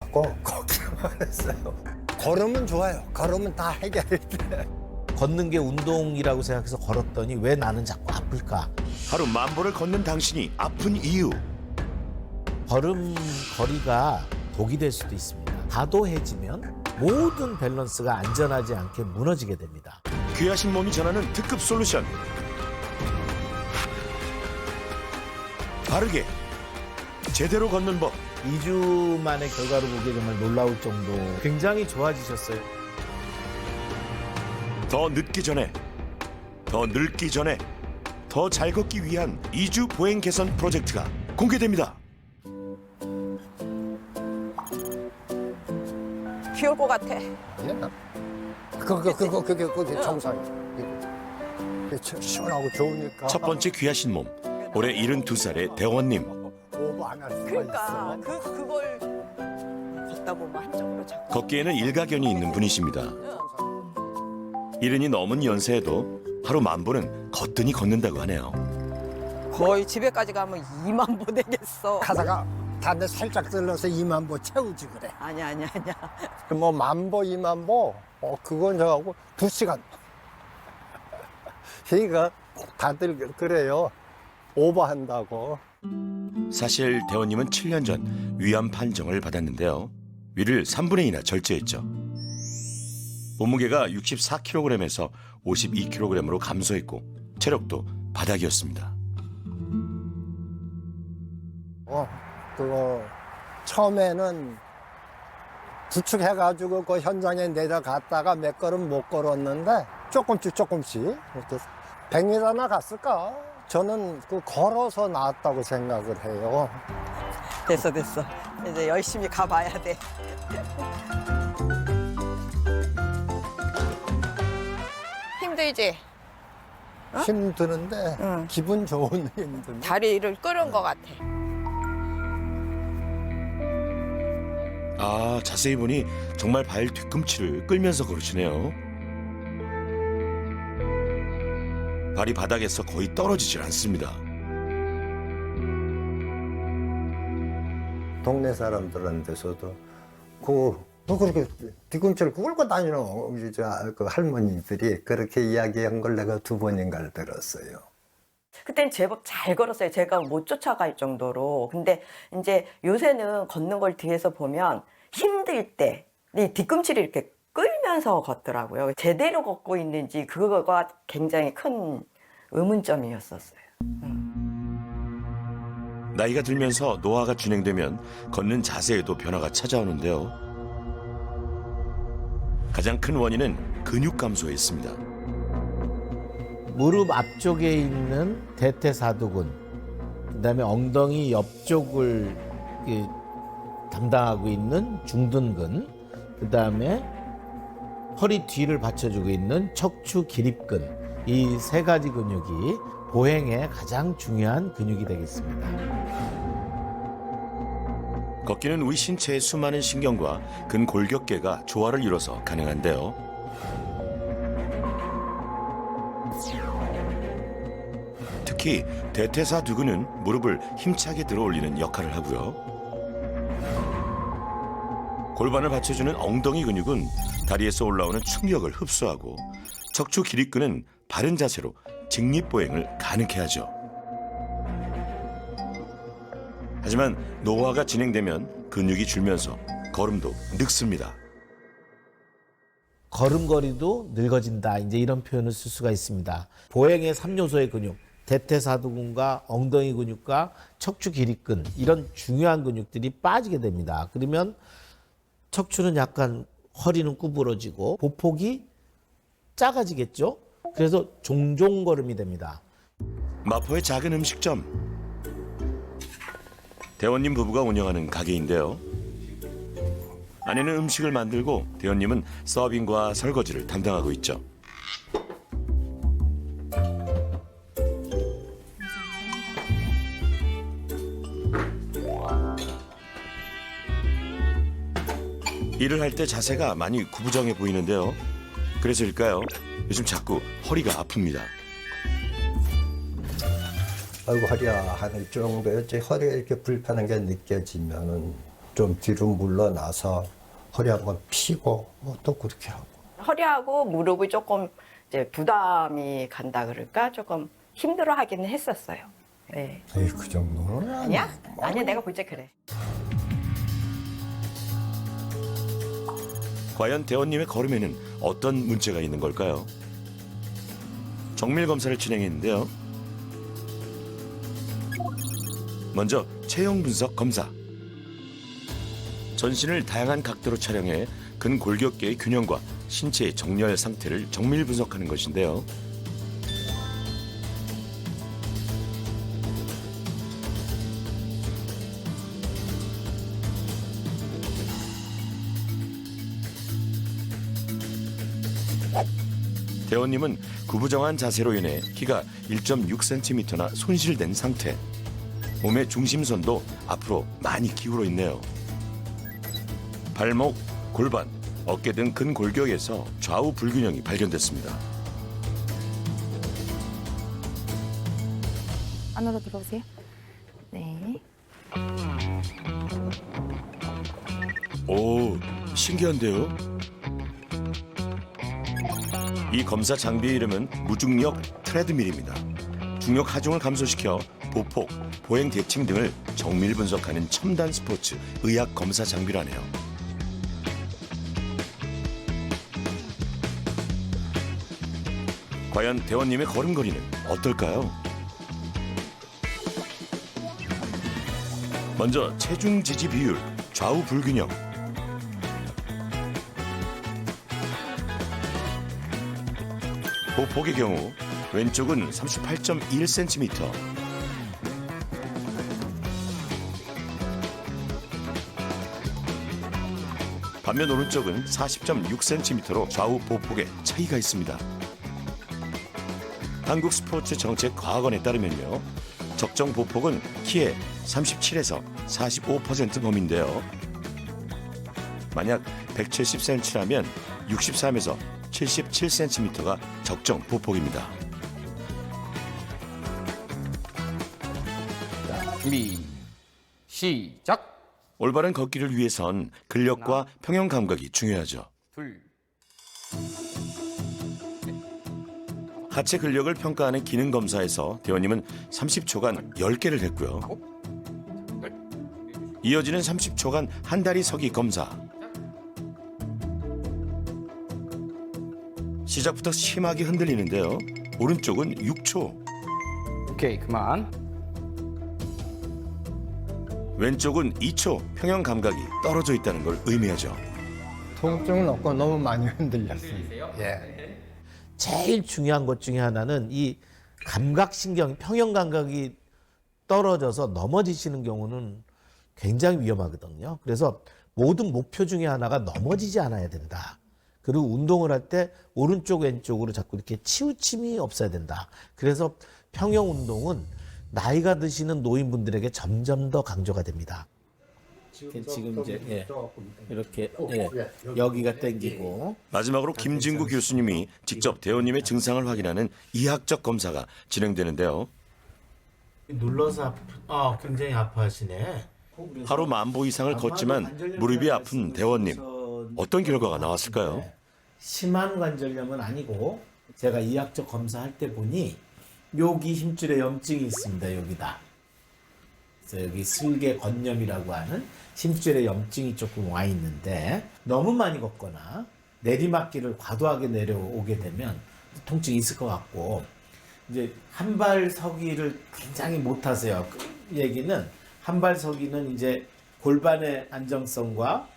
하고 걷기만 했어요. 걸으면 좋아요. 걸으면 다 해결돼. 걷는 게 운동이라고 생각해서 걸었더니 왜 나는 자꾸 아플까? 하루 10,000보를 걷는 당신이 아픈 이유. 걸음걸이가 독이 될 수도 있습니다. 과도해지면 모든 밸런스가 안전하지 않게 무너지게 됩니다. 귀하신 몸이 전하는 특급 솔루션. 바르게 제대로 걷는 법. 2주 만에 결과를 보기에 정말 놀라울 정도 굉장히 좋아지셨어요. 더 늦기 전에, 더 늙기 전에, 더 잘 걷기 위한 2주 보행 개선 프로젝트가 공개됩니다. 비 올 것 같아. 그게 정상이죠. 시원하고 좋으니까. 첫 번째 귀하신 몸, 올해 72살의 대원님. 오버 안 할 수가 그러니까 있어. 그걸 걷다 보면 한쪽으로 자꾸. 걷기에는 일가견이 있는 분이십니다. 이른이 넘은 연세에도 하루 10,000보는 거뜬히 걷는다고 하네요. 거의 집에까지 가면 2만 보 되겠어. 가다가 다음에 살짝 들러서 2만 보 채우지 그래. 아니야. 뭐 10,000보, 2만 보, 그건 저하고 2시간. 그러니까 다들 그래요. 오버한다고. 사실 대원님은 7년 전 위암 판정을 받았는데요. 위를 3분의 2나 절제했죠. 몸무게가 64kg에서 52kg으로 감소했고 체력도 바닥이었습니다. 그거 처음에는 구축해가지고 그 현장에 내려갔다가 몇 걸음 못 걸었는데 조금씩 이렇게 100m나 갔을까? 저는 그 걸어서 나왔다고 생각을 해요. 됐어. 이제 열심히 가봐야 돼. 힘들지? 힘드는데 응. 기분 좋은 힘든. 다리를 끌은 것 같아. 아, 자세히 보니 정말 발 뒤꿈치를 끌면서 걸으시네요. 발이 바닥에서 거의 떨어지질 않습니다. 동네 사람들한테서도 그렇게 뒤꿈치를 꿇고 다니는 그 할머니들이 그렇게 이야기한 걸 내가 2번인가를 들었어요. 그땐 제법 잘 걸었어요. 제가 못 쫓아갈 정도로. 근데 이제 요새는 걷는 걸 뒤에서 보면 힘들 때 이 뒤꿈치를 이렇게 끌면서 걷더라고요. 제대로 걷고 있는지 그거가 굉장히 큰 의문점이었었어요. 나이가 들면서 노화가 진행되면 걷는 자세에도 변화가 찾아오는데요. 가장 큰 원인은 근육 감소에 있습니다. 무릎 앞쪽에 있는 대퇴사두근, 그다음에 엉덩이 옆쪽을 담당하고 있는 중둔근, 그다음에 허리 뒤를 받쳐주고 있는 척추 기립근, 이 3가지 근육이 보행에 가장 중요한 근육이 되겠습니다. 걷기는 우리 신체의 수많은 신경과 근골격계가 조화를 이뤄서 가능한데요. 특히 대퇴사두근은 무릎을 힘차게 들어올리는 역할을 하고요. 골반을 받쳐주는 엉덩이 근육은 다리에서 올라오는 충격을 흡수하고 척추 기립근은 바른 자세로 직립보행을 가능케 하죠. 하지만 노화가 진행되면 근육이 줄면서 걸음도 늙습니다. 걸음걸이도 늙어진다, 이제 이런 표현을 쓸 수가 있습니다. 보행의 3요소의 근육, 대퇴사두근과 엉덩이 근육과 척추 기립근, 이런 중요한 근육들이 빠지게 됩니다. 그러면 척추는 약간, 허리는 구부러지고 보폭이 작아지겠죠? 그래서 종종걸음이 됩니다. 마포의 작은 음식점. 대원님 부부가 운영하는 가게인데요. 아내는 음식을 만들고 대원님은 서빙과 설거지를 담당하고 있죠. 일을 할 때 자세가 많이 구부정해 보이는데요. 그래서일까요? 요즘 자꾸 허리가 아픕니다. 아이고 허리야 하는 정도였지. 허리가 이렇게 불편한 게 느껴지면은 좀 뒤로 물러나서 허리 한번 펴고 뭐 또 그렇게 하고. 허리하고 무릎이 조금 이제 부담이 간다 그럴까 조금 힘들어하기는 했었어요. 네. 에이, 그 정도는 아니야? 아니야, 내가 볼 때 그래. 과연 대원님의 걸음에는 어떤 문제가 있는 걸까요? 정밀 검사를 진행했는데요. 먼저 체형 분석 검사. 전신을 다양한 각도로 촬영해 근골격계의 균형과 신체의 정렬 상태를 정밀 분석하는 것인데요. 대원님은 구부정한 자세로 인해 키가 1.6cm나 손실된 상태. 몸의 중심선도 앞으로 많이 기울어 있네요. 발목, 골반, 어깨 등 근골격에서 좌우 불균형이 발견됐습니다. 안으로 들어오세요. 네. 오, 신기한데요? 이 검사 장비의 이름은 무중력 트레드밀입니다. 중력 하중을 감소시켜 보폭, 보행 대칭 등을 정밀 분석하는 첨단 스포츠 의학 검사 장비라네요. 과연 대원님의 걸음걸이는 어떨까요? 먼저 체중 지지 비율, 좌우 불균형. 보폭의 경우 왼쪽은 38.1cm, 반면 오른쪽은 40.6cm로 좌우 보폭에 차이가 있습니다. 한국 스포츠 정책 과학원에 따르면요, 적정 보폭은 키의 37에서 45% 범위인데요. 만약 170cm라면 63에서 77cm가 적정 보폭입니다. 준비 시작. 올바른 걷기를 위해선 근력과 평형 감각이 중요하죠. 둘. 하체 근력을 평가하는 기능 검사에서 대원님은 30초간 10개를 했고요. 이어지는 30초간 한 다리 서기 검사. 시작부터 심하게 흔들리는데요. 오른쪽은 6초, 오케이, 그만. 왼쪽은 2초 평형 감각이 떨어져 있다는 걸 의미하죠. 통증은 없고 너무 많이 흔들렸어요. 예. 제일 중요한 것 중에 하나는 이 감각신경, 평형 감각이 떨어져서 넘어지시는 경우는 굉장히 위험하거든요. 그래서 모든 목표 중에 하나가 넘어지지 않아야 된다. 그리고 운동을 할 때 오른쪽 왼쪽으로 자꾸 이렇게 치우침이 없어야 된다. 그래서 평형 운동은 나이가 드시는 노인분들에게 점점 더 강조가 됩니다. 지금 이제 이렇게 여기가 당기고 마지막으로 김진구 교수님이 직접 대원님의 증상을 확인하는 이학적 검사가 진행되는데요. 눌러서 굉장히 아파하시네. 하루 10,000보 이상을 걷지만 무릎이 아픈 대원님. 어떤 결과가 나왔을까요? 심한 관절염은 아니고 제가 이학적 검사할 때 보니 여기 힘줄에 염증이 있습니다. 여기다. 그래서 여기 슬개 건염이라고 하는 힘줄에 염증이 조금 와 있는데 너무 많이 걷거나 내리막길을 과도하게 내려오게 되면 통증이 있을 것 같고 이제 한 발 서기를 굉장히 못 하세요. 그 얘기는 한 발 서기는 이제 골반의 안정성과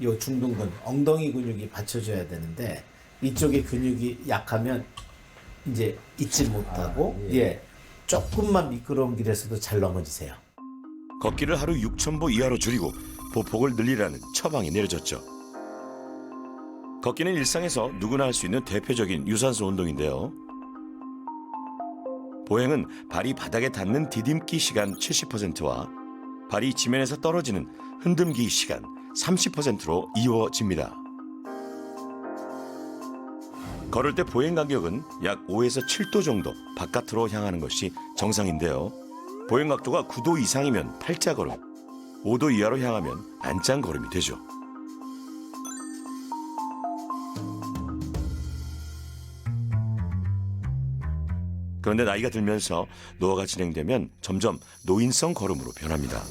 요 중둔근, 엉덩이 근육이 받쳐줘야 되는데 이쪽의 근육이 약하면 이제 잊지 못하고 조금만 미끄러운 길에서도 잘 넘어지세요. 걷기를 하루 6,000보 이하로 줄이고 보폭을 늘리라는 처방이 내려졌죠. 걷기는 일상에서 누구나 할 수 있는 대표적인 유산소 운동인데요. 보행은 발이 바닥에 닿는 디딤기 시간 70%와 발이 지면에서 떨어지는 흔듦기 시간 30%로 이루어집니다. 걸을 때 보행 간격은 약 5에서 7도 정도 바깥으로 향하는 것이 정상인데요. 보행 각도가 9도 이상이면 팔자걸음, 5도 이하로 향하면 안짱 걸음이 되죠. 그런데 나이가 들면서 노화가 진행되면 점점 노인성 걸음으로 변합니다.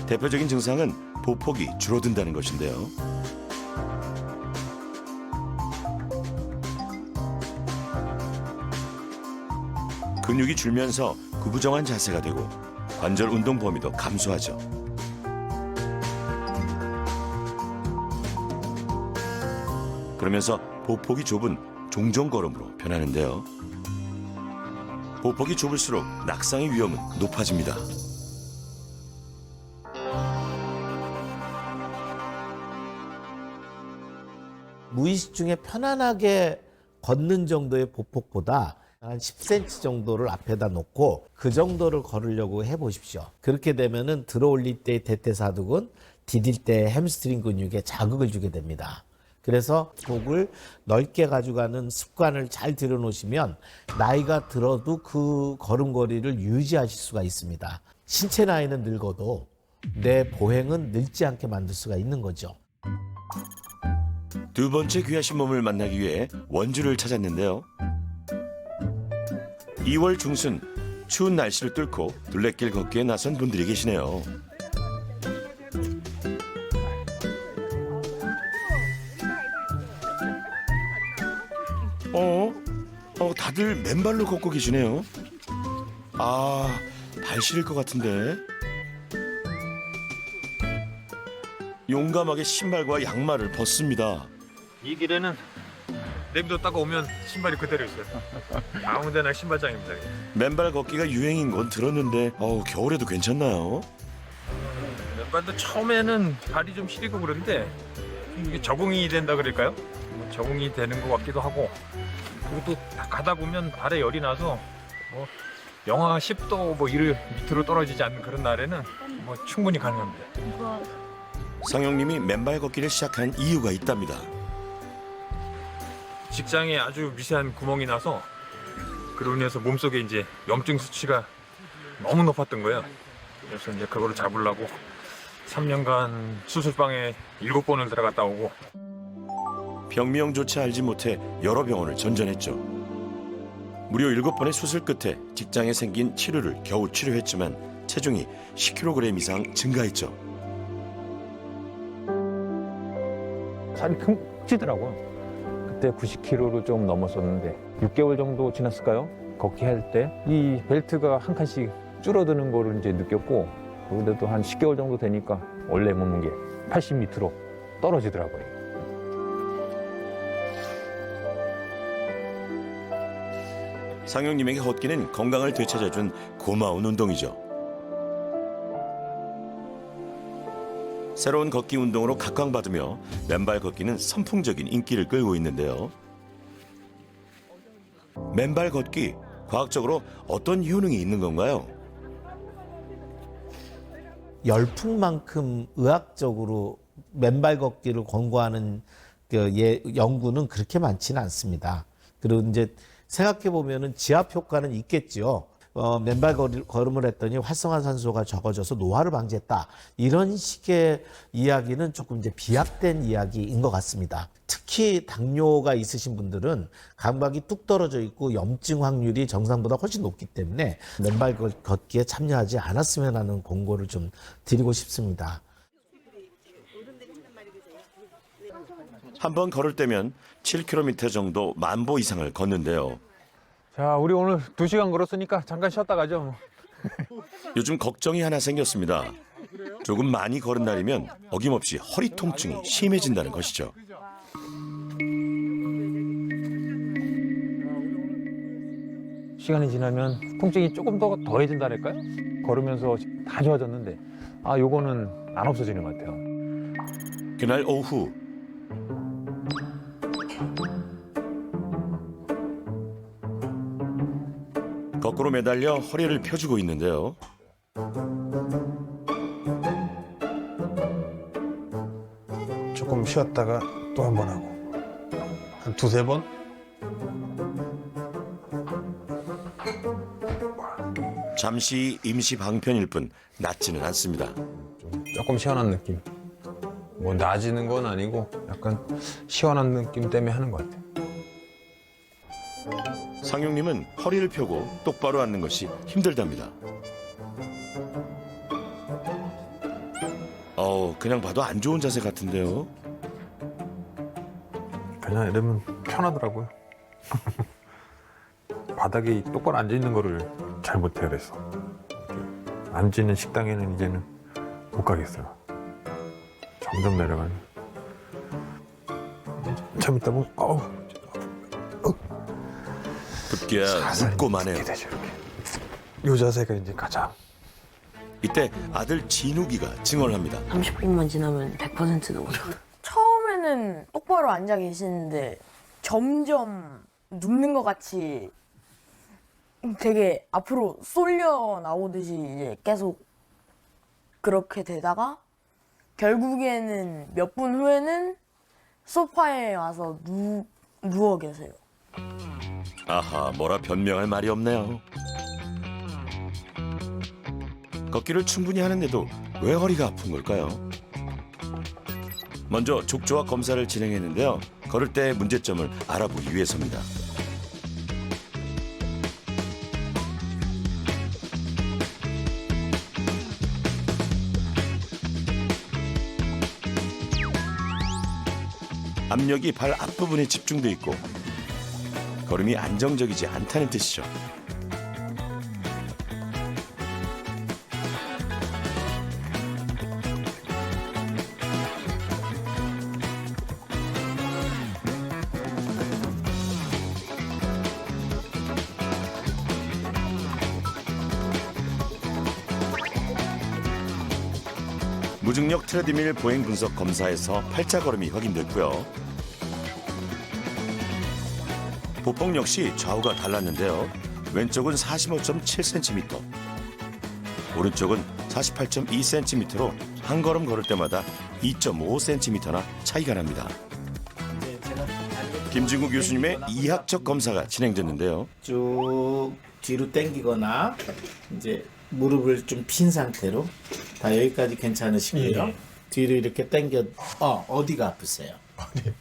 대표적인 증상은 보폭이 줄어든다는 것인데요. 근육이 줄면서 구부정한 자세가 되고 관절 운동 범위도 감소하죠. 그러면서 보폭이 좁은 종종걸음으로 변하는데요. 보폭이 좁을수록 낙상의 위험은 높아집니다. 무의식 중에 편안하게 걷는 정도의 보폭보다 한 10cm 정도를 앞에다 놓고 그 정도를 걸으려고 해보십시오. 그렇게 되면은 들어올릴 때의 대퇴사두근, 디딜 때 햄스트링 근육에 자극을 주게 됩니다. 그래서 복을 넓게 가져가는 습관을 잘 들여놓으시면 나이가 들어도 그 걸음걸이를 유지하실 수가 있습니다. 신체 나이는 늙어도 내 보행은 늙지 않게 만들 수가 있는 거죠. 두 번째 귀하신 몸을 만나기 위해 원주를 찾았는데요. 2월 중순 추운 날씨를 뚫고 둘레길 걷기에 나선 분들이 계시네요. 다들 맨발로 걷고 계시네요. 발 시릴 것 같은데. 용감하게 신발과 양말을 벗습니다. 이 길에는 내비뒀다가 오면 신발이 그대로 있어요. 아무데나 신발장입니다. 맨발 걷기가 유행인 건 들었는데 겨울에도 괜찮나요? 맨발도 처음에는 발이 좀 시리고 그런데 이게 적응이 된다 그럴까요? 적응이 되는 것 같기도 하고, 그리고 또 가다 보면 발에 열이 나서 영하 10도 이를 밑으로 떨어지지 않는 그런 날에는 충분히 가능합니다. 상영님이 맨발 걷기를 시작한 이유가 있답니다. 직장에 아주 미세한 구멍이 나서 그로 인해서 몸속에 이제 염증 수치가 너무 높았던 거예요. 그래서 이제 그거를 잡으려고 3년간 수술방에 7번을 들어갔다 오고. 병명조차 알지 못해 여러 병원을 전전했죠. 무려 7번의 수술 끝에 직장에 생긴 치료를 겨우 치료했지만 체중이 10kg 이상 증가했죠. 살이 쿵 찌더라고요. 그때 90kg로 좀 넘었었는데 6개월 정도 지났을까요? 걷기 할 때 이 벨트가 한 칸씩 줄어드는 거를 이제 느꼈고, 그런데도 한 10개월 정도 되니까 원래 몸무게 80 밑으로 떨어지더라고요. 상영님에게 걷기는 건강을 되찾아준 고마운 운동이죠. 새로운 걷기 운동으로 각광받으며 맨발 걷기는 선풍적인 인기를 끌고 있는데요. 맨발 걷기, 과학적으로 어떤 효능이 있는 건가요? 열풍만큼 의학적으로 맨발 걷기를 권고하는 연구는 그렇게 많지는 않습니다. 그리고 이제 생각해 보면은 지압 효과는 있겠죠. 맨발 걸음을 했더니 활성화산소가 적어져서 노화를 방지했다. 이런 식의 이야기는 조금 이제 비약된 이야기인 것 같습니다. 특히 당뇨가 있으신 분들은 감각이 뚝 떨어져 있고 염증 확률이 정상보다 훨씬 높기 때문에 맨발 걷기에 참여하지 않았으면 하는 권고를 좀 드리고 싶습니다. 한 번 걸을 때면 7km 정도 10,000보 이상을 걷는데요. 자, 우리 오늘 2시간 걸었으니까 잠깐 쉬었다 가죠. 요즘 걱정이 하나 생겼습니다. 조금 많이 걸은 날이면 어김없이 허리 통증이 심해진다는 것이죠. 시간이 지나면 통증이 조금 더 더해진다랄까요? 걸으면서 다 좋아졌는데 요거는 안 없어지는 것 같아요. 그날 오후 거꾸로 매달려 허리를 펴주고 있는데요. 조금 쉬었다가 또 한 번 하고 한 2-3번. 잠시 임시 방편일 뿐 낫지는 않습니다. 조금 시원한 느낌. 뭐 나아지는 건 아니고 약간 시원한 느낌 때문에 하는 것 같아요. 상용님은 허리를 펴고 똑바로 앉는 것이 힘들답니다. 그냥 봐도 안 좋은 자세 같은데요. 그냥 이러면 편하더라고요. 바닥에 똑바로 앉아 있는 거를 잘 못해요. 그래서 앉는 식당에는 이제는 못 가겠어요. 점점 내려가는. 참 있다 보면 급기야 눕고 마네요. 이렇게 되죠, 이렇게. 이 자세가 이제 가장. 이때 아들 진욱이가 증언합니다. 30분만 지나면 100%는 오죠. 처음에는 똑바로 앉아 계시는데 점점 눕는 것 같이 되게 앞으로 쏠려 나오듯이 이제 계속 그렇게 되다가 결국에는 몇 분 후에는 소파에 와서 누워 계세요. 아하, 뭐라 변명할 말이 없네요. 걷기를 충분히 하는데도 왜 허리가 아픈 걸까요? 먼저 족저와 검사를 진행했는데요. 걸을 때의 문제점을 알아보기 위해서입니다. 압력이 발 앞부분에 집중돼 있고 걸음이 안정적이지 않다는 뜻이죠. 무중력 트레드밀 보행 분석 검사에서 팔자 걸음이 확인됐고요. 보폭 역시 좌우가 달랐는데요. 왼쪽은 45.7cm, 오른쪽은 48.2cm로 한 걸음 걸을 때마다 2.5cm나 차이가 납니다. 김진구 교수님의 이학적 검사가 진행됐는데요. 쭉 뒤로 당기거나 이제 무릎을 좀 핀 상태로 다 여기까지 괜찮으시고요. 예. 뒤로 이렇게 당겨 어디가 아프세요?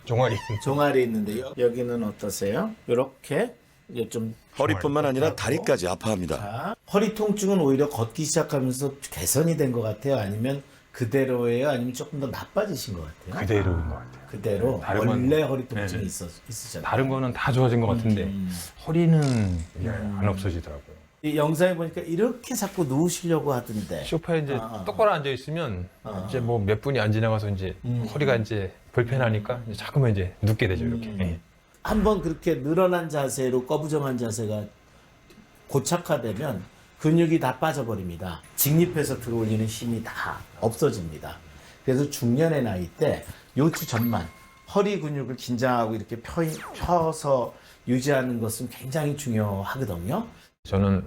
종아리. 종아리 있는데 여기는 어떠세요? 이렇게 이제 좀 허리뿐만 아니라 다리까지 아파합니다. 자, 허리 통증은 오히려 걷기 시작하면서 개선이 된 것 같아요? 아니면 그대로예요? 아니면 조금 더 나빠지신 것 같아요? 그대로인 것 같아요. 그대로 다른 건- 원래 허리 통증이 네. 있으셨나요? 다른 거는 다 좋아진 것 같은데 허리는 이제 안 없어지더라고요. 이 영상에 보니까 이렇게 자꾸 누우시려고 하던데. 소파에 이제 똑바로 앉아 있으면 이제 뭐 몇 분이 안 지나가서 이제 허리가 이제 불편하니까 이제 자꾸만 이제 눕게 되죠, 이렇게. 예. 한번 그렇게 늘어난 자세로 꺼부정한 자세가 고착화되면 근육이 다 빠져버립니다. 직립해서 들어올리는 힘이 다 없어집니다. 그래서 중년의 나이 때 요추 전만 허리 근육을 긴장하고 이렇게 펴서 유지하는 것은 굉장히 중요하거든요. 저는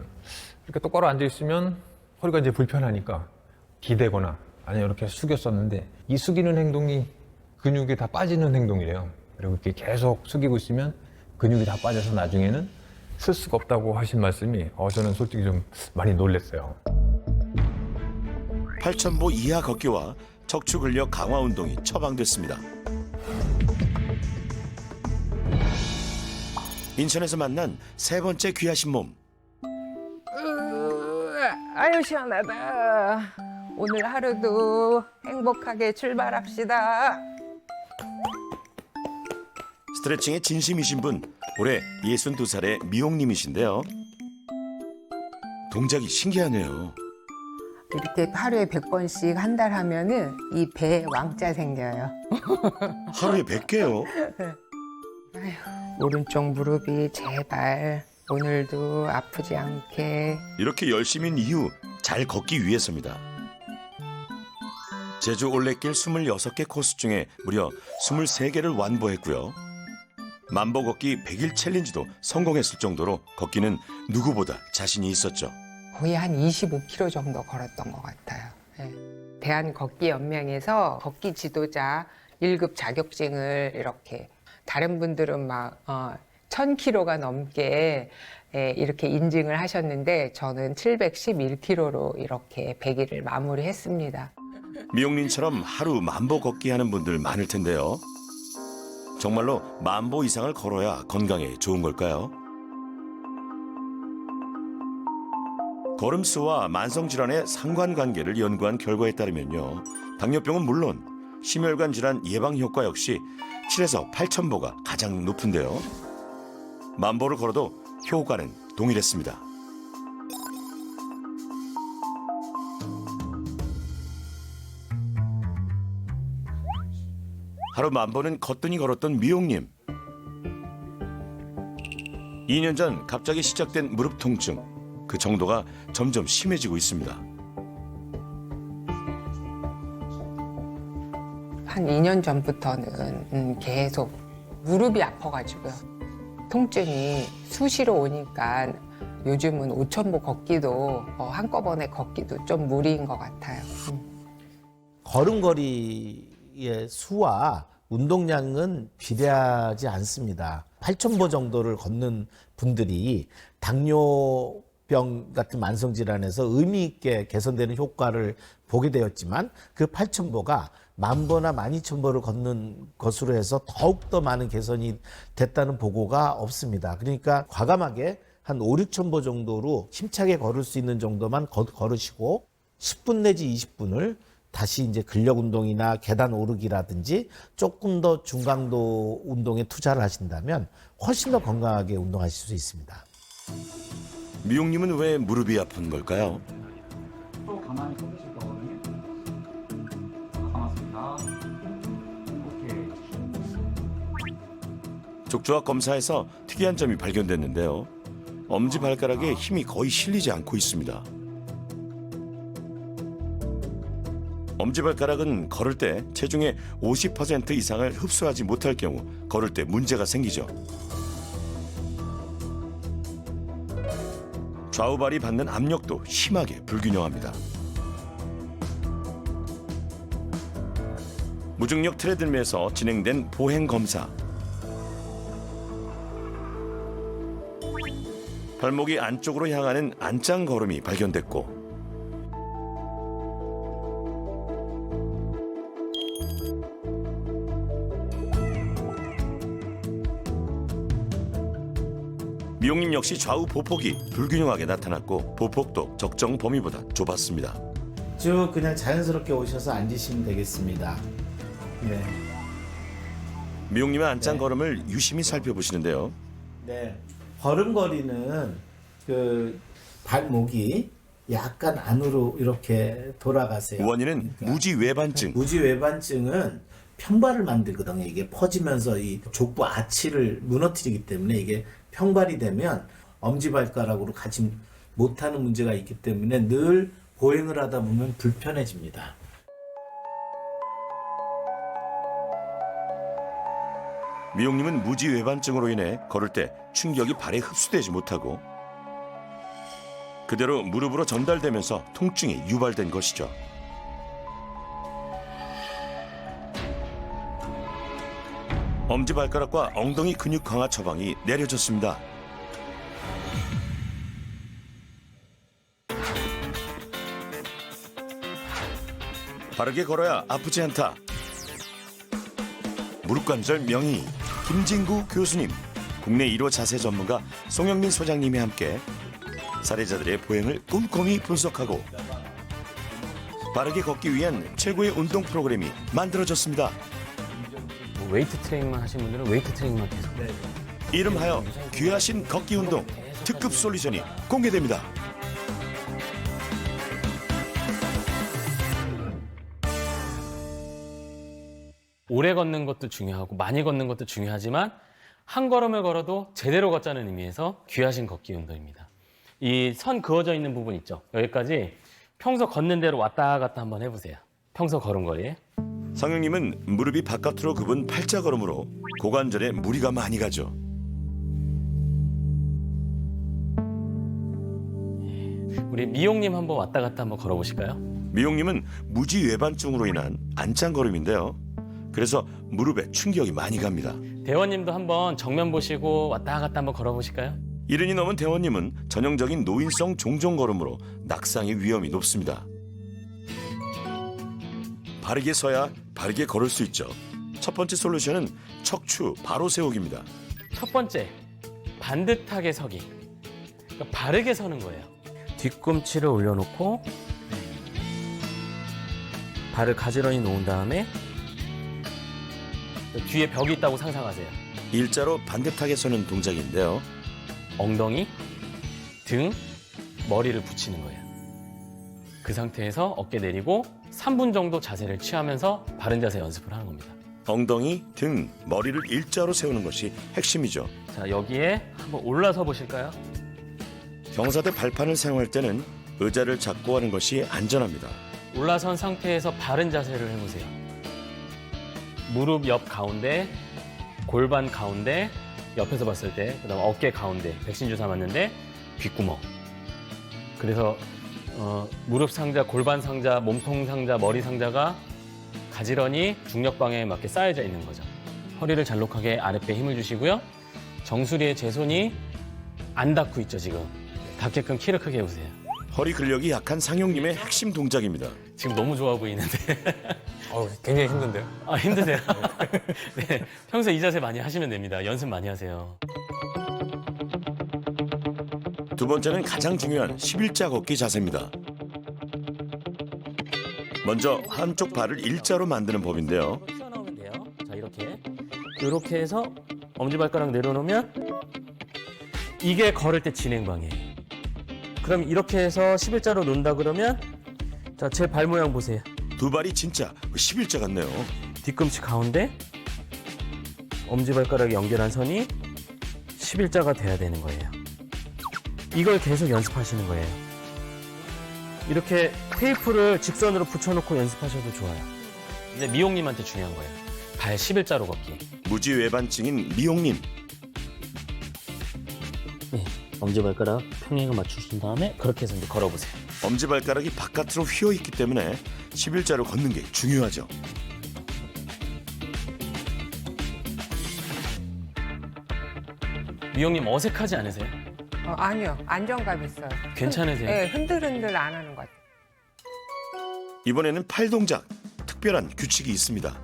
이렇게 똑바로 앉아 있으면 허리가 이제 불편하니까 기대거나 아니면 이렇게 숙였었는데 이 숙이는 행동이 근육이 다 빠지는 행동이래요. 그리고 이렇게 계속 숙이고 있으면 근육이 다 빠져서 나중에는 쓸 수가 없다고 하신 말씀이 저는 솔직히 좀 많이 놀랐어요. 팔천보 이하 걷기와 척추 근력 강화 운동이 처방됐습니다. 인천에서 만난 세 번째 귀하신 몸. 아유 시원하다. 오늘 하루도 행복하게 출발합시다. 스트레칭에 진심이신 분, 올해 62살의 미용님이신데요. 동작이 신기하네요. 이렇게 하루에 100번씩 한 달 하면은 이 배에 왕자 생겨요. 하루에 100개요? 오른쪽 무릎이 제발 오늘도 아프지 않게. 이렇게 열심인 이유 잘 걷기 위해서입니다. 제주 올레길 26개 코스 중에 무려 23개를 완보했고요. 만보 걷기 100일 챌린지도 성공했을 정도로 걷기는 누구보다 자신이 있었죠. 거의 한 25km 정도 걸었던 것 같아요. 대한걷기연맹에서 걷기 지도자 1급 자격증을 이렇게 다른 분들은 막 1000km가 넘게 이렇게 인증을 하셨는데 저는 711km로 이렇게 100일을 마무리했습니다. 미용님처럼 하루 10,000보 걷기 하는 분들 많을 텐데요. 정말로 10,000보 이상을 걸어야 건강에 좋은 걸까요? 걸음수와 만성질환의 상관관계를 연구한 결과에 따르면요. 당뇨병은 물론 심혈관 질환 예방 효과 역시 7에서 8,000보가 가장 높은데요. 10,000보를 걸어도 효과는 동일했습니다. 하루 10,000보는 거뜬히 걸었던 미용님. 2년 전 갑자기 시작된 무릎 통증. 그 정도가 점점 심해지고 있습니다. 한 2년 전부터는 계속 무릎이 아파가지고요. 통증이 수시로 오니까 요즘은 5,000보 걷기도 한꺼번에 걷기도 좀 무리인 것 같아요. 걸음걸이의 수와 운동량은 비례하지 않습니다. 8,000보 정도를 걷는 분들이 당뇨병 같은 만성질환에서 의미 있게 개선되는 효과를 보게 되었지만 그 8,000보가 10,000보나 12,000보를 걷는 것으로 해서 더욱더 많은 개선이 됐다는 보고가 없습니다. 그러니까 과감하게 한 5,000~6,000보 정도로 힘차게 걸을 수 있는 정도만 걸으시고 10분 내지 20분을 다시 이제 근력 운동이나 계단 오르기라든지 조금 더 중강도 운동에 투자를 하신다면 훨씬 더 건강하게 운동하실 수 있습니다. 미용님은 왜 무릎이 아픈 걸까요? 또 가만히 서 계실 거거든요. 감았습니다. 오케이. 족저학 검사에서 특이한 점이 발견됐는데요. 엄지발가락에 힘이 거의 실리지 않고 있습니다. 엄지발가락은 걸을 때 체중의 50% 이상을 흡수하지 못할 경우 걸을 때 문제가 생기죠. 좌우발이 받는 압력도 심하게 불균형합니다. 무중력 트레드밀에서 진행된 보행 검사. 발목이 안쪽으로 향하는 안짱 걸음이 발견됐고 미용님 역시 좌우 보폭이 불균형하게 나타났고 보폭도 적정 범위보다 좁았습니다. 쭉 그냥 자연스럽게 오셔서 앉으시면 되겠습니다. 네. 미용님의 안짱 걸음을 유심히 살펴보시는데요. 네. 걸음걸이는 그 발목이 약간 안으로 이렇게 돌아가세요. 원인은 무지외반증. 무지외반증은 평발을 만들거든요. 이게 퍼지면서 이 족부 아치를 무너뜨리기 때문에 이게 평발이 되면 엄지발가락으로 가지 못하는 문제가 있기 때문에 늘 보행을 하다 보면 불편해집니다. 미용님은 무지외반증으로 인해 걸을 때 충격이 발에 흡수되지 못하고 그대로 무릎으로 전달되면서 통증이 유발된 것이죠. 엄지발가락과 엉덩이 근육 강화 처방이 내려졌습니다. 바르게 걸어야 아프지 않다. 무릎관절 명의 김진구 교수님, 국내 1호 자세 전문가 송영민 소장님이 함께 사례자들의 보행을 꼼꼼히 분석하고 바르게 걷기 위한 최고의 운동 프로그램이 만들어졌습니다. 웨이트 트레이닝만 하시는 분들은 웨이트 트레이닝만 계속. 이름하여 귀하신 걷기 운동 특급 솔루션이 공개됩니다. 오래 걷는 것도 중요하고 많이 걷는 것도 중요하지만 한 걸음을 걸어도 제대로 걷자는 의미에서 귀하신 걷기 운동입니다. 이 선 그어져 있는 부분 있죠? 여기까지 평소 걷는 대로 왔다 갔다 한번 해보세요. 평소 걸음걸이에. 성형님은 무릎이 바깥으로 굽은 팔자 걸음으로 고관절에 무리가 많이 가죠. 우리 미용님 한번 왔다 갔다 한번 걸어보실까요? 미용님은 무지외반증으로 인한 안짱 걸음인데요. 그래서 무릎에 충격이 많이 갑니다. 대원님도 한번 정면 보시고 왔다 갔다 한번 걸어보실까요? 이른이 넘은 대원님은 전형적인 노인성 종종걸음으로 낙상의 위험이 높습니다. 바르게 서야 바르게 걸을 수 있죠. 첫 번째 솔루션은 척추 바로 세우기입니다. 첫 번째, 반듯하게 서기. 그러니까 바르게 서는 거예요. 뒤꿈치를 올려놓고 발을 가지런히 놓은 다음에 뒤에 벽이 있다고 상상하세요. 일자로 반듯하게 서는 동작인데요. 엉덩이, 등, 머리를 붙이는 거예요. 그 상태에서 어깨 내리고 3분 정도 자세를 취하면서 바른 자세 연습을 하는 겁니다. 엉덩이, 등, 머리를 일자로 세우는 것이 핵심이죠. 자, 여기에 한번 올라서 보실까요? 경사대 발판을 사용할 때는 의자를 잡고 하는 것이 안전합니다. 올라선 상태에서 바른 자세를 해보세요. 무릎 옆 가운데, 골반 가운데, 옆에서 봤을 때, 그다음 어깨 가운데, 백신 주사 맞는데 귓구멍. 그래서 무릎 상자, 골반 상자, 몸통 상자, 머리 상자가 가지런히 중력 방향에 맞게 쌓여져 있는 거죠. 허리를 잘록하게 아랫배에 힘을 주시고요. 정수리에 제 손이 안 닿고 있죠, 지금. 닿게끔 키를 크게 해보세요. 허리 근력이 약한 상용님의 핵심 동작입니다. 지금 너무 좋아 보이는데. 굉장히 힘든데요? 아, 힘드세요? 네, 평소에 이 자세 많이 하시면 됩니다. 연습 많이 하세요. 두 번째는 가장 중요한 11자 걷기 자세입니다. 먼저 한쪽 발을 일자로 만드는 법인데요. 튀어나오면 돼요. 자, 이렇게 해서 엄지발가락 내려놓으면 이게 걸을 때 진행 방향이에요. 그럼 이렇게 해서 11자로 놓는다 그러면 자, 제 발 모양 보세요. 두 발이 진짜 11자 같네요. 뒤꿈치 가운데 엄지발가락이 연결한 선이 11자가 돼야 되는 거예요. 이걸 계속 연습하시는 거예요. 이렇게 테이프를 직선으로 붙여놓고 연습하셔도 좋아요. 이제 미용님한테 중요한 거예요. 발 11자로 걷기. 무지 외반증인 미용님. 네, 엄지발가락 평행을 맞추신 다음에 그렇게 해서 이제 걸어보세요. 엄지발가락이 바깥으로 휘어있기 때문에 11자로 걷는 게 중요하죠. 미용님 어색하지 않으세요? 아니요. 안정감 있어요. 괜찮으세요? 네, 흔들흔들 안 하는 것 같아요. 이번에는 팔 동작, 특별한 규칙이 있습니다.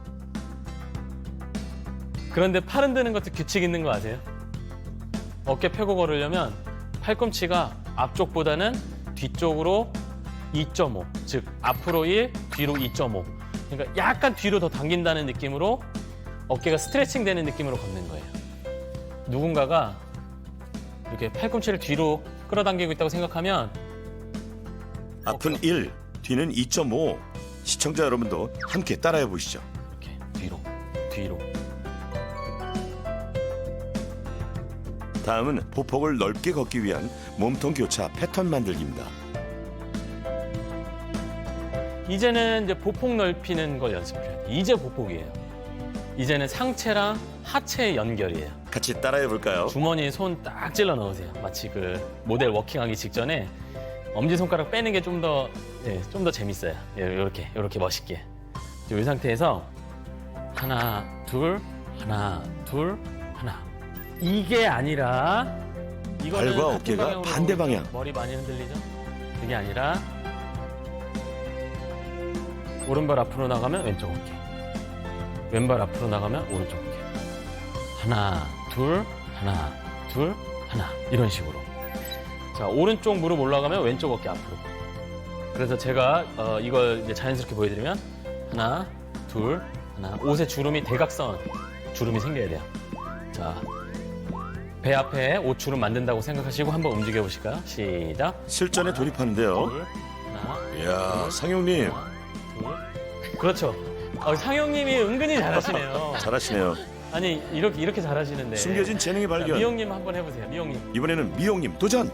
그런데 팔 흔드는 것도 규칙 있는 거 아세요? 어깨 펴고 걸으려면 팔꿈치가 앞쪽보다는 뒤쪽으로 2.5, 즉 앞으로 1, 뒤로 2.5. 그러니까 약간 뒤로 더 당긴다는 느낌으로 어깨가 스트레칭 되는 느낌으로 걷는 거예요. 누군가가 이렇게 팔꿈치를 뒤로 끌어당기고 있다고 생각하면 앞은 1, 뒤는 2.5. 시청자 여러분도 함께 따라해 보시죠. 이렇게 뒤로. 다음은 보폭을 넓게 걷기 위한 몸통 교차 패턴 만들기입니다. 이제는 이제 보폭 넓히는 걸 연습을 해요. 이제 보폭이에요. 이제는 상체랑 하체의 연결이에요. 같이 따라해 볼까요? 주머니에 손 딱 찔러 넣으세요. 마치 그 모델 워킹하기 직전에 엄지손가락 빼는 게 좀 더 재밌어요. 이렇게 멋있게. 이 상태에서 하나, 둘, 하나, 둘, 하나. 이게 아니라 이거는 발과 같은 어깨가 방향으로 반대 방향. 머리 많이 흔들리죠? 그게 아니라 오른발 앞으로 나가면 왼쪽 어깨. 왼발 앞으로 나가면 오른쪽 어깨. 하나, 둘, 하나, 둘, 하나. 이런 식으로. 자, 오른쪽 무릎 올라가면 왼쪽 어깨 앞으로. 그래서 제가 이걸 이제 자연스럽게 보여드리면 하나, 둘, 하나. 옷에 주름이 대각선 주름이 생겨야 돼요. 자, 배 앞에 옷 주름 만든다고 생각하시고 한번 움직여 보실까요? 시작. 실전에 돌입하는데요. 둘, 하나. 이야, 상용님. 둘. 그렇죠. 상용님이 은근히 잘하시네요. 잘하시네요. 아니 이렇게 잘하시는데. 숨겨진 재능의 자, 발견. 미용님 한번 해보세요. 미용님. 이번에는 미용님 도전.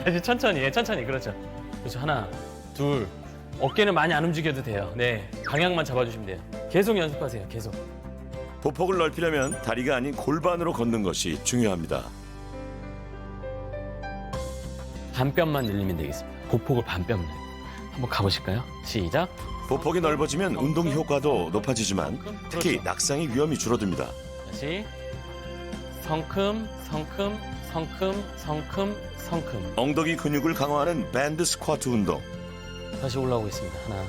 다시 천천히. 그렇죠. 하나, 둘. 어깨는 많이 안 움직여도 돼요. 네, 방향만 잡아주시면 돼요. 계속 연습하세요. 계속. 보폭을 넓히려면 다리가 아닌 골반으로 걷는 것이 중요합니다. 반뼘만 늘리면 되겠습니다. 보폭을 반뼘 늘리고. 한번 가보실까요? 시작. 보폭이 넓어지면 운동 효과도 높아지지만 특히 낙상의 위험이 줄어듭니다. 다시 성큼, 성큼, 성큼, 성큼, 성큼. 엉덩이 근육을 강화하는 밴드 스쿼트 운동. 다시 올라오겠습니다. 하나.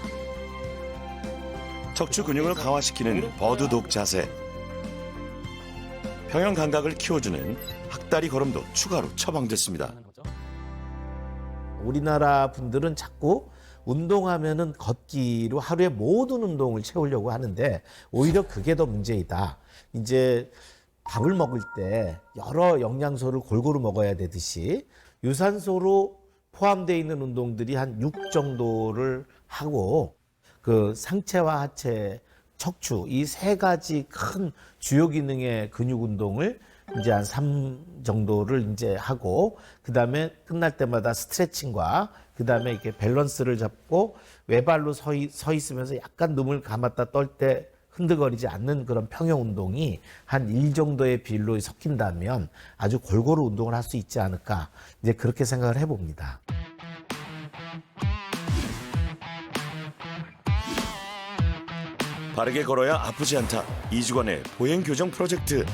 척추 근육을 강화시키는 버드독 자세. 평형 감각을 키워주는 학다리 걸음도 추가로 처방됐습니다. 우리나라 분들은 자꾸 운동하면은 걷기로 하루에 모든 운동을 채우려고 하는데 오히려 그게 더 문제이다. 이제 밥을 먹을 때 여러 영양소를 골고루 먹어야 되듯이 유산소로 포함되어 있는 운동들이 한 6 정도를 하고 그 상체와 하체, 척추 이 3가지 큰 주요 기능의 근육 운동을 이제 한 3 정도를 이제 하고 그다음에 끝날 때마다 스트레칭과 그다음에 이렇게 밸런스를 잡고 외발로 서 있으면서 약간 눈을 감았다 떨 때 흔들거리지 않는 그런 평형 운동이 한 1 정도의 비율로 섞인다면 아주 골고루 운동을 할 수 있지 않을까 이제 그렇게 생각을 해봅니다. 바르게 걸어야 아프지 않다. 이주관의 보행 교정 프로젝트.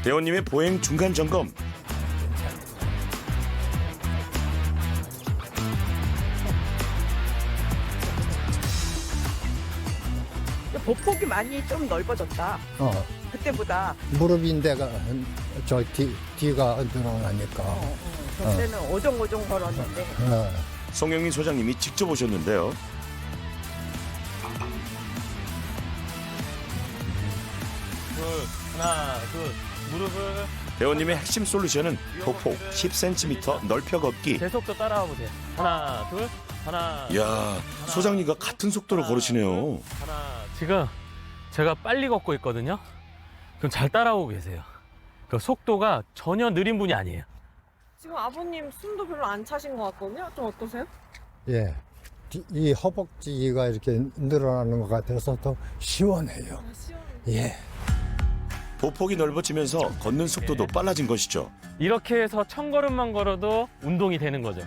대원님의 보행 중간 점검. 보폭이 많이 좀 넓어졌다. 그때보다. 무릎 인대가 저 뒤가 늘어나니까. 그때는 오종오종 걸었는데. 송영민 소장님이 직접 오셨는데요. 하나, 둘. 무릎을. 대원님의 핵심 솔루션은 보폭 10cm 넓혀 걷기. 제 속도 따라와 보세요. 하나, 둘. 하나. 이야, 소장님과 같은 속도로 걸으시네요. 지금 제가 빨리 걷고 있거든요. 그럼 잘 따라오고 계세요. 그 속도가 전혀 느린 분이 아니에요. 지금 아버님 숨도 별로 안 차신 것 같거든요. 좀 어떠세요? 예. 이 허벅지가 이렇게 늘어나는 것 같아서 더 시원해요. 예. 보폭이 넓어지면서 걷는 속도도 빨라진 것이죠. 이렇게 해서 1000걸음만 걸어도 운동이 되는 거죠.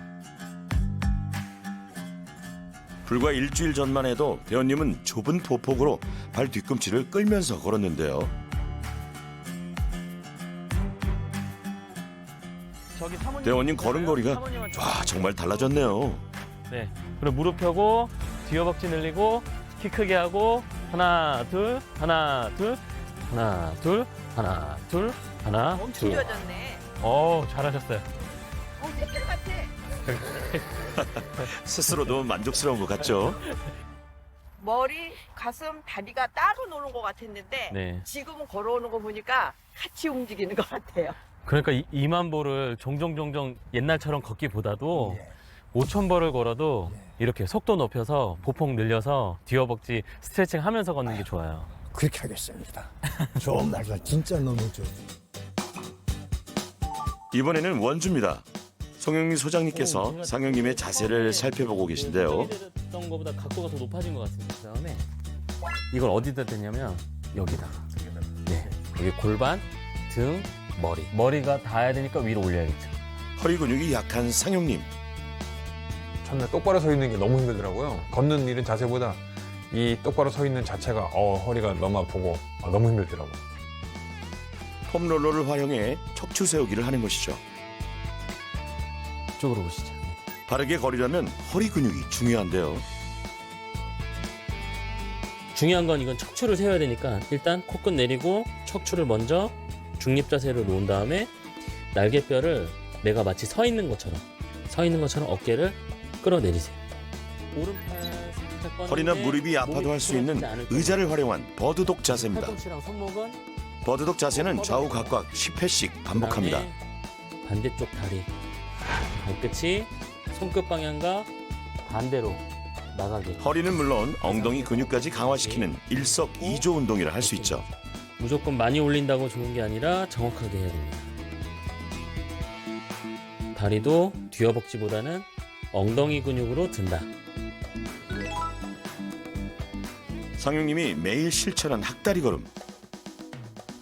불과 일주일 전만 해도 대원님은 좁은 보폭으로 발 뒤꿈치를 끌면서 걸었는데요. 대원님 걸음걸이가 와 정말 달라졌네요. 네. 그리고 무릎 펴고 뒤 허벅지 늘리고 키 크게 하고 하나 둘 하나 둘 하나 둘 하나 둘 하나 엄청 둘. 좋아졌네. 잘하셨어요. 새끼 같아. 스스로도 만족스러운 것 같죠? 머리, 가슴, 다리가 따로 노는 것 같았는데 네. 지금은 걸어오는 거 보니까 같이 움직이는 것 같아요. 그러니까 2만 보를 종종 옛날처럼 걷기보다도 5,000보를 걸어도 이렇게 속도 높여서 보폭 늘려서 뒤 허벅지 스트레칭 하면서 걷는 게 좋아요. 그렇게 하겠습니다. 좋은 말이다. 진짜 너무 좋아. 이번에는 원주입니다. 송영민 소장님께서 상영님의 자세를 살펴보고 계신데요. 했던 것보다 각도가 더 높아진 것 같습니다. 그다음에 이걸 어디다 댔냐면 여기다가. 네, 여기 골반, 등, 머리. 머리가 닿아야 되니까 위로 올려야겠죠. 허리 근육이 약한 상영님. 첫날 똑바로 서 있는 게 너무 힘들더라고요. 걷는 일은 자세보다 이 똑바로 서 있는 자체가 허리가 너무 아프고 너무 힘들더라고요. 폼롤러를 활용해 척추 세우기를 하는 것이죠. 이쪽으로 보시죠. 바르게 걸으려면 허리 근육이 중요한데요. 중요한 건 이건 척추를 세워야 되니까 일단 코끝 내리고 척추를 먼저 중립 자세로 놓은 다음에 날개뼈를 내가 마치 서 있는 것처럼 어깨를 끌어내리세요. 오른팔 살짝 뻗는데 허리나 무릎이 아파도 할 수 있는 의자를 활용한 버드독 자세입니다. 팔꿈치랑 손목은 버드독 자세는 좌우 각각 10회씩 반복합니다. 그다음에 반대쪽 다리 발끝이 손끝 방향과 반대로 나가게. 허리는 물론 엉덩이 근육까지 강화시키는 일석이조 운동이라 할 수 있죠. 무조건 많이 올린다고 좋은 게 아니라 정확하게 해야 됩니다. 다리도 뒤 허벅지보다는 엉덩이 근육으로 든다. 상용님이 매일 실천한 학다리 걸음.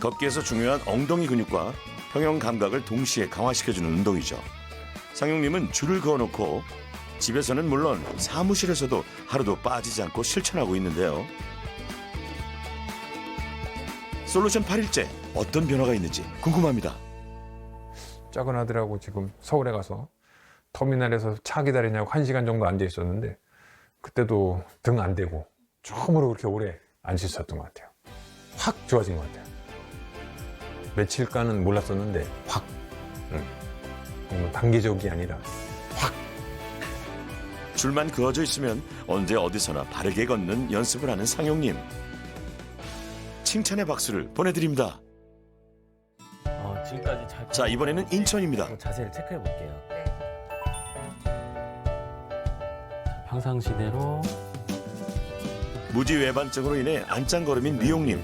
걷기에서 중요한 엉덩이 근육과 평형 감각을 동시에 강화시켜주는 운동이죠. 상용님은 줄을 그어놓고 집에서는 물론 사무실에서도 하루도 빠지지 않고 실천하고 있는데요. 솔루션 8일째 어떤 변화가 있는지 궁금합니다. 작은 아들하고 지금 서울에 가서 터미널에서 차 기다리냐고 1시간 정도 앉아 있었는데 그때도 등 안 대고 처음으로 그렇게 오래 앉아 있었던 것 같아요. 확 좋아진 것 같아요. 며칠간은 몰랐었는데 확. 단계적이 아니라 줄만 그어져 있으면 언제 어디서나 바르게 걷는 연습을 하는 상용님. 칭찬의 박수를 보내드립니다. 지금까지 잘. 자, 이번에는 인천입니다. 자세를 체크해 볼게요. 평상시대로. 무지 외반증으로 인해 안짱걸음인 미용님.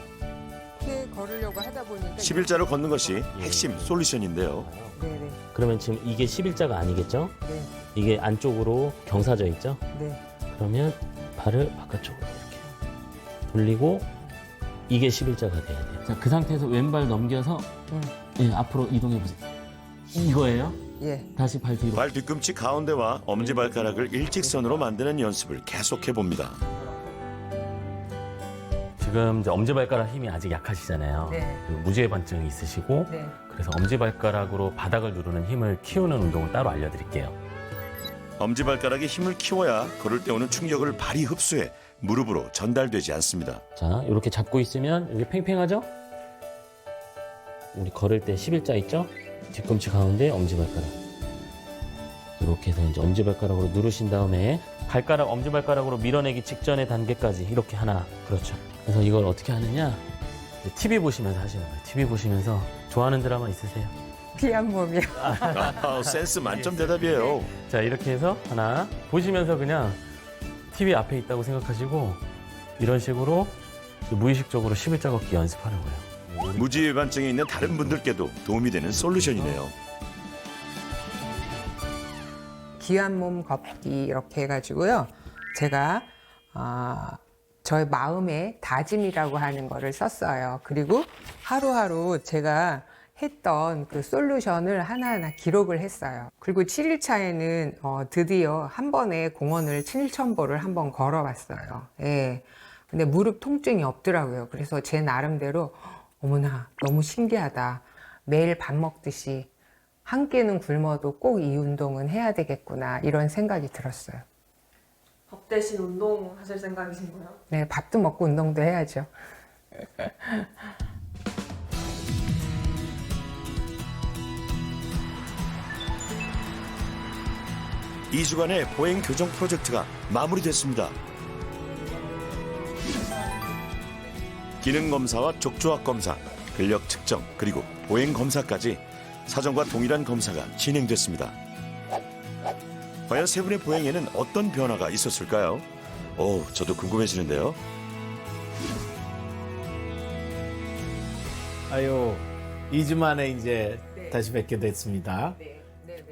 이렇게 걸으려고 하다 보니까 11자로 걷는 것이 핵심 솔루션인데요. 네네. 그러면 지금 이게 11자가 아니겠죠? 네. 이게 안쪽으로 경사져 있죠? 네. 그러면 발을 바깥쪽으로 이렇게 돌리고 이게 11자가 돼야 돼요. 자, 그 상태에서 왼발 넘겨서 예, 앞으로 이동해 보세요. 이거예요? 예. 다시 발 뒤로. 발 뒤꿈치 가운데와 엄지발가락을 일직선으로 만드는 연습을 계속해 봅니다. 지금 이제 엄지발가락 힘이 아직 약하시잖아요. 네. 그리고 무지외반증이 있으시고 네. 그래서 엄지발가락으로 바닥을 누르는 힘을 키우는 운동을 따로 알려드릴게요. 엄지발가락에 힘을 키워야 걸을 때 오는 충격을 발이 흡수해 무릎으로 전달되지 않습니다. 자, 이렇게 잡고 있으면 여기 팽팽하죠? 우리 걸을 때 11자 있죠? 뒤꿈치 가운데 엄지발가락. 이렇게 해서 이제 엄지발가락으로 누르신 다음에 발가락 엄지발가락으로 밀어내기 직전의 단계까지 이렇게 하나. 그렇죠. 그래서 이걸 어떻게 하느냐? TV 보시면서 하시는 거예요. TV 보시면서 좋아하는 드라마 있으세요? 피한 몸이요. 센스 만점 대답이에요. 자, 이렇게 해서 하나 보시면서 그냥 TV 앞에 있다고 생각하시고 이런 식으로 무의식적으로 11자 걷기 연습하는 거예요. 무지외반증이 있는 다른 분들께도 도움이 되는 솔루션이네요. 귀한 몸 걷기 이렇게 해가지고요. 제가 저의 마음의 다짐이라고 하는 거를 썼어요. 그리고 하루하루 제가 했던 그 솔루션을 하나하나 기록을 했어요. 그리고 7일차에는 드디어 한 번에 공원을 7,000보를 한번 걸어봤어요. 예. 근데 무릎 통증이 없더라고요. 그래서 제 나름대로 어머나 너무 신기하다. 매일 밥 먹듯이 한 끼는 굶어도 꼭 이 운동은 해야 되겠구나 이런 생각이 들었어요. 밥 대신 운동 하실 생각이신 거예요? 네, 밥도 먹고 운동도 해야죠. 2주간의 보행 교정 프로젝트가 마무리됐습니다. 기능 검사와 족조학 검사, 근력 측정, 그리고 보행 검사까지 사전과 동일한 검사가 진행됐습니다. 과연 세 분의 보행에는 어떤 변화가 있었을까요? 저도 궁금해지는데요. 아유, 2주 만에 이제 다시 뵙게 됐습니다.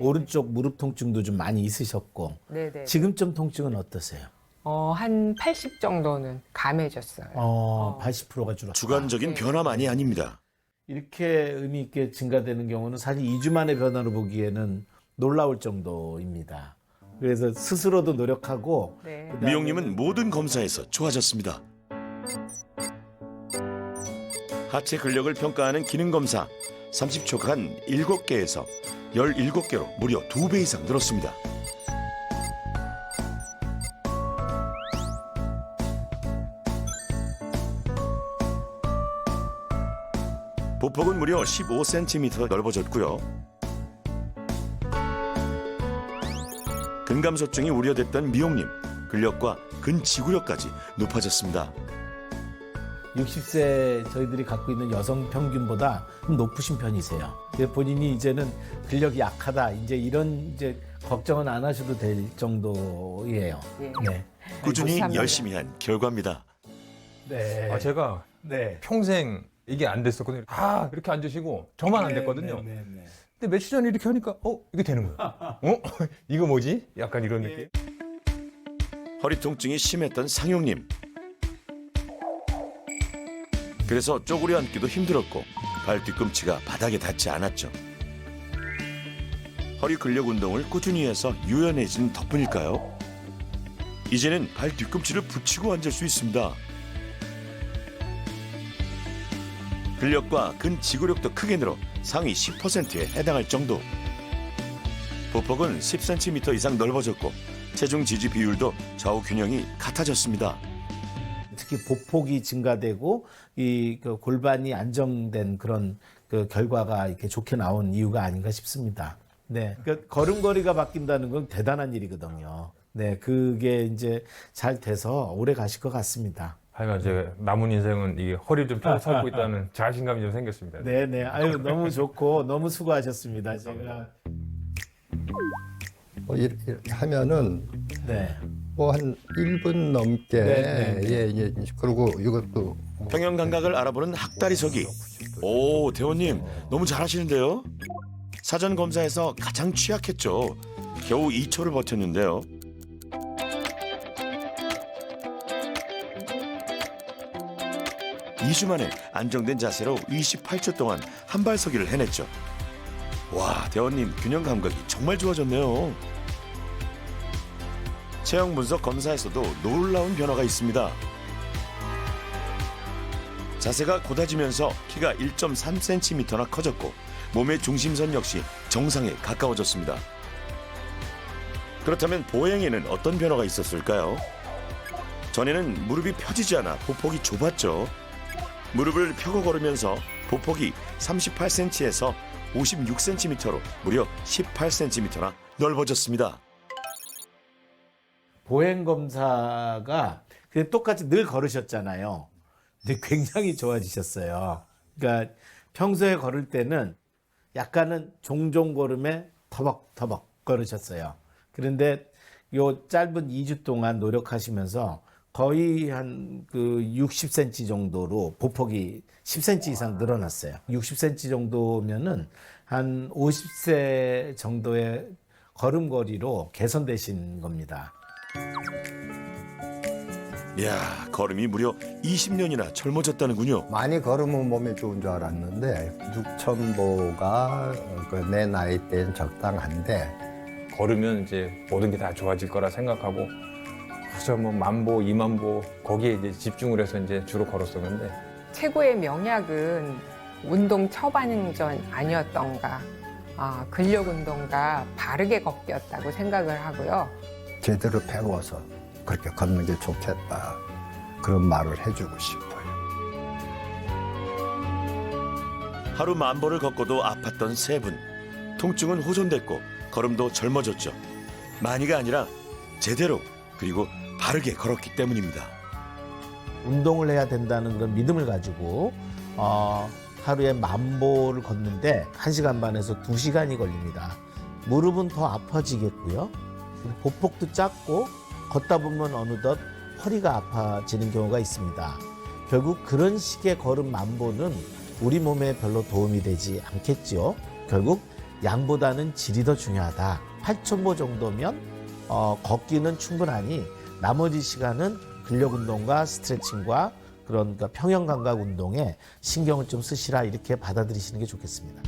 오른쪽 무릎 통증도 좀 많이 있으셨고 네네. 지금 좀 통증은 어떠세요? 한 80 정도는 감해졌어요. 80%가 줄었다. 주관적인 변화만이 아닙니다. 이렇게 의미 있게 증가되는 경우는 사실 2주 만의 변화로 보기에는 놀라울 정도입니다. 그래서 스스로도 노력하고 네. 미용님은 모든 검사에서 좋아졌습니다. 하체 근력을 평가하는 기능 검사 30초간 7개에서 17개로 무려 2배 이상 늘었습니다. 보폭은 무려 15cm 넓어졌고요. 근감소증이 우려됐던 미용님, 근력과 근지구력까지 높아졌습니다. 60세 저희들이 갖고 있는 여성 평균보다 좀 높으신 편이세요. 그래서 본인이 이제는 근력이 약하다, 이제 이런 이제 걱정은 안 하셔도 될 정도예요. 네. 꾸준히 감사합니다. 열심히 한 결과입니다. 네. 제가 평생 이게 안 됐었거든요. 이렇게 앉으시고 저만 안 됐거든요. 근데 며칠 전에 이렇게 하니까 이게 되는 거예요. 이거 뭐지? 약간 이런 느낌. 허리 통증이 심했던 상용님. 그래서 쪼그려 앉기도 힘들었고 발 뒤꿈치가 바닥에 닿지 않았죠. 허리 근력 운동을 꾸준히 해서 유연해진 덕분일까요? 이제는 발 뒤꿈치를 붙이고 앉을 수 있습니다. 근력과 근지구력도 크게 늘어 상위 10%에 해당할 정도. 보폭은 10cm 이상 넓어졌고 체중 지지 비율도 좌우 균형이 같아졌습니다. 특히 보폭이 증가되고 그 골반이 안정된 그런 그 결과가 이렇게 좋게 나온 이유가 아닌가 싶습니다. 네, 그러니까 걸음걸이가 바뀐다는 건 대단한 일이거든요. 네, 그게 이제 잘 돼서 오래 가실 것 같습니다. 하여간 이제 남은 인생은 이 허리 좀 펴고 살고 있다는 자신감이 좀 생겼습니다. 네, 네, 아유 너무 좋고 너무 수고하셨습니다. 제가 이렇게 하면은 네. 뭐 한 1분 넘게 네, 네. 예. 그리고 이것도 평형 감각을 알아보는 학다리 서기. 오, 대원님 너무 잘하시는데요. 사전 검사에서 가장 취약했죠. 겨우 2초를 버텼는데요. (2주) 만에 안정된 자세로 28초 동안 한발서기를 해냈죠. 와, 대원님 균형 감각이 정말 좋아졌네요. 체형 분석 검사에서도 놀라운 변화가 있습니다. 자세가 곧아지면서 키가 1.3cm나 커졌고 몸의 중심선 역시 정상에 가까워졌습니다. 그렇다면 보행에는 어떤 변화가 있었을까요? 전에는 무릎이 펴지지 않아 보폭이 좁았죠. 무릎을 펴고 걸으면서 보폭이 38cm에서 56cm로 무려 18cm나 넓어졌습니다. 보행 검사가 그냥 똑같이 늘 걸으셨잖아요. 근데 굉장히 좋아지셨어요. 그러니까 평소에 걸을 때는 약간은 종종 걸음에 터벅터벅 걸으셨어요. 그런데 요 짧은 2주 동안 노력하시면서 거의 한 그 60cm 정도로 보폭이 10cm 이상 늘어났어요. 60cm 정도면은 한 50세 정도의 걸음걸이로 개선되신 겁니다. 이야, 걸음이 무려 20년이나 젊어졌다는군요. 많이 걸으면 몸에 좋은 줄 알았는데 6,000보가 내 나이 때는 적당한데 걸으면 이제 모든 게 다 좋아질 거라 생각하고 그래서 뭐 10,000보, 20,000보 거기에 이제 집중을 해서 이제 주로 걸었었는데 최고의 명약은 운동 처방전 아니었던가, 근력 운동과 바르게 걷기였다고 생각을 하고요. 제대로 배워서 그렇게 걷는 게 좋겠다. 그런 말을 해주고 싶어요. 하루 10,000보를 걷고도 아팠던 세 분. 통증은 호전됐고 걸음도 젊어졌죠. 많이가 아니라 제대로 그리고 바르게 걸었기 때문입니다. 운동을 해야 된다는 그런 믿음을 가지고 하루에 10,000보를 걷는데 1시간 반에서 2시간이 걸립니다. 무릎은 더 아파지겠고요. 보폭도 작고 걷다 보면 어느덧 허리가 아파지는 경우가 있습니다. 결국 그런 식의 걸음 10,000보는 우리 몸에 별로 도움이 되지 않겠죠. 결국 양보다는 질이 더 중요하다. 8,000보 정도면 걷기는 충분하니 나머지 시간은 근력 운동과 스트레칭과 그런 평형 감각 운동에 신경을 좀 쓰시라 이렇게 받아들이시는 게 좋겠습니다.